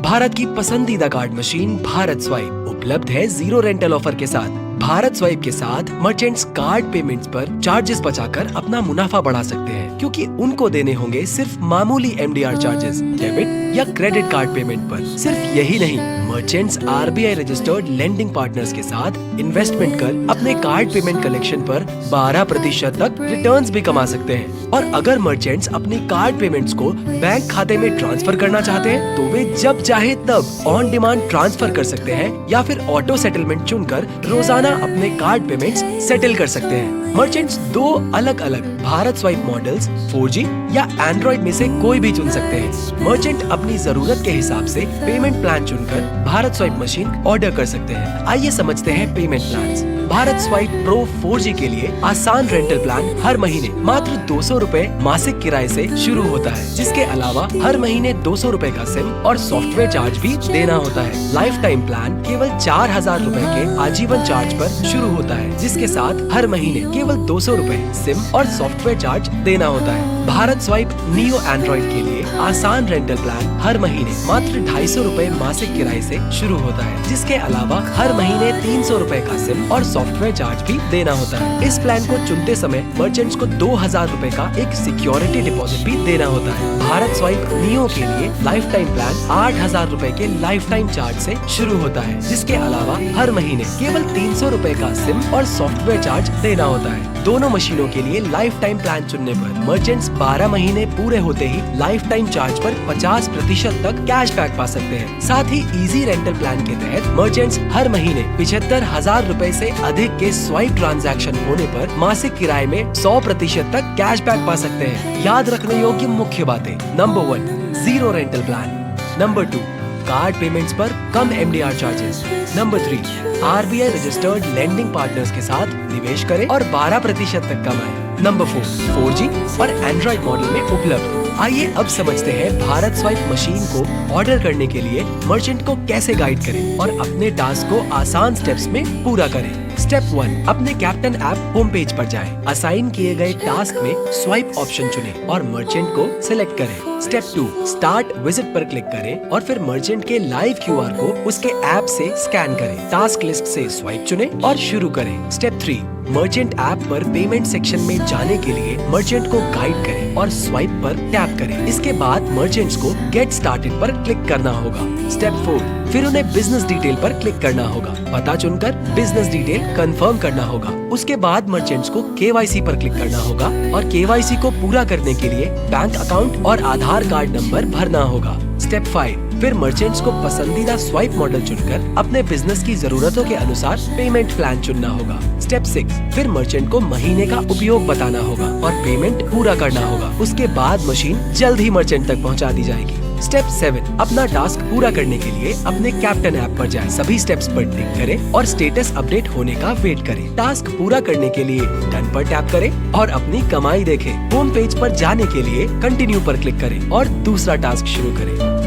भारत की पसंदीदा card machine Bharat swipe उपलब्ध है 0 रेंटल ऑफर के साथ। भारत स्वाइप के साथ मर्चेंट्स कार्ड पेमेंट्स पर चार्जेस बचाकर अपना मुनाफा बढ़ा सकते हैं, क्योंकि उनको देने होंगे सिर्फ मामूली MDR चार्जेस डेबिट या क्रेडिट कार्ड पेमेंट पर। सिर्फ यही नहीं, merchants RBI registered lending partners के साथ इन्वेस्टमेंट कर अपने कार्ड पेमेंट कलेक्शन पर 12% तक रिटर्न्स भी कमा सकते हैं। और अगर मर्चेंट्स अपनी कार्ड पेमेंट्स को बैंक खाते में ट्रांसफर करना चाहते हैं, तो वे जब चाहे तब ऑन डिमांड ट्रांसफर कर सकते हैं या फिर ऑटो सेटलमेंट चुनकर रोजाना अपने कार्ड पेमेंट्स सेटल कर सकते हैं। मर्चेंट्स 2 अलग अलग भारत स्वाइप मॉडल्स 4G या एंड्रॉइड में से कोई भी चुन सकते हैं। मर्चेंट अपनी जरूरत के हिसाब से पेमेंट प्लान चुनकर भारत स्वाइप मशीन ऑर्डर कर सकते हैं। आइए समझते हैं payment plans. Bharat swipe pro 4G के लिए आसान रेंटल प्लान हर महीने मात्र 200 रूपए मासिक किराए से शुरू होता है, जिसके अलावा हर महीने 200 रूपए का सिम और सॉफ्टवेयर चार्ज भी देना होता है। लाइफ टाइम प्लान केवल 4000 रूपए के आजीवन चार्ज पर शुरू होता है, जिसके साथ हर महीने केवल 200 रूपए सिम और सॉफ्टवेयर चार्ज देना होता है। भारत स्वाइप नियो एंड्रॉइड के लिए आसान रेंटल प्लान हर महीने मात्र 250 रूपए मासिक किराए से शुरू होता है, जिसके अलावा हर महीने 300 रूपए का सिम और सॉफ्टवेयर चार्ज भी देना होता है। इस प्लान को चुनते समय मर्चेंट्स को 2000 रूपए का एक सिक्योरिटी डिपॉजिट भी देना होता है। भारत स्वाइप नियो के लिए लाइफ टाइम प्लान 8000 रूपए के लाइफ टाइम चार्ज से शुरू होता है, जिसके अलावा हर महीने केवल 300 रूपए का सिम और सॉफ्टवेयर चार्ज देना होता है। दोनों मशीनों के लिए लाइफ टाइम प्लान चुनने पर मर्चेंट्स 12 महीने पूरे होते ही लाइफ टाइम चार्ज पर 50% तक कैशबैक पा सकते हैं। साथ ही इजी रेंटल प्लान के तहत मर्चेंट्स हर महीने 75,000 रूपए से अधिक के स्वाइप ट्रांजैक्शन होने पर मासिक किराए में 100% तक कैशबैक पा सकते हैं। याद रखने योग्य मुख्य बातें: number 1, 0 rental plan. Number 2, card payments पर कम MDR charges. Number 3, RBI registered lending partners के साथ निवेश करें और 12% तक कमाएं। नंबर 4, 4G और एंड्रॉइड मॉडल में उपलब्ध। आइए अब समझते हैं भारत स्वाइप मशीन को ऑर्डर करने के लिए मर्चेंट को कैसे गाइड करें और अपने टास्क को आसान स्टेप्स में पूरा करें। स्टेप 1, अपने कैप्टन ऐप होम पेज पर जाएं। असाइन किए गए टास्क में स्वाइप ऑप्शन चुनें और मर्चेंट को सिलेक्ट करें। स्टेप 2, स्टार्ट विजिट पर क्लिक करें और फिर मर्चेंट के लाइव QR को उसके ऐप से स्कैन करें। टास्क लिस्ट से स्वाइप चुनें और शुरू करें। स्टेप 3, मर्चेंट ऐप पर पेमेंट सेक्शन में जाने के लिए मर्चेंट को गाइड करें और स्वाइप पर टैप करें। इसके बाद मर्चेंट्स को गेट स्टार्टेड पर क्लिक करना होगा। स्टेप 4, फिर उन्हें बिजनेस डिटेल पर क्लिक करना होगा। पता चुनकर बिजनेस डिटेल कंफर्म करना होगा। उसके बाद मर्चेंट्स को KYC पर क्लिक करना होगा और KYC को पूरा करने के लिए बैंक अकाउंट और आधार कार्ड नंबर भरना होगा। स्टेप 5, फिर मर्चेंट्स को पसंदीदा स्वाइप मॉडल चुनकर अपने बिजनेस की जरूरतों के अनुसार पेमेंट प्लान चुनना होगा। स्टेप 6, फिर मर्चेंट को महीने का उपयोग बताना होगा और पेमेंट पूरा करना होगा। उसके बाद मशीन जल्द ही मर्चेंट तक पहुंचा दी जाएगी। स्टेप 7, अपना टास्क पूरा करने के लिए अपने कैप्टन ऐप पर जाएं। सभी स्टेप्स पर टिक करें और स्टेटस अपडेट होने का वेट करें। टास्क पूरा करने के लिए डन पर टैप करें और अपनी कमाई देखें। होम पेज पर जाने के लिए कंटिन्यू पर क्लिक करें और दूसरा टास्क शुरू करें।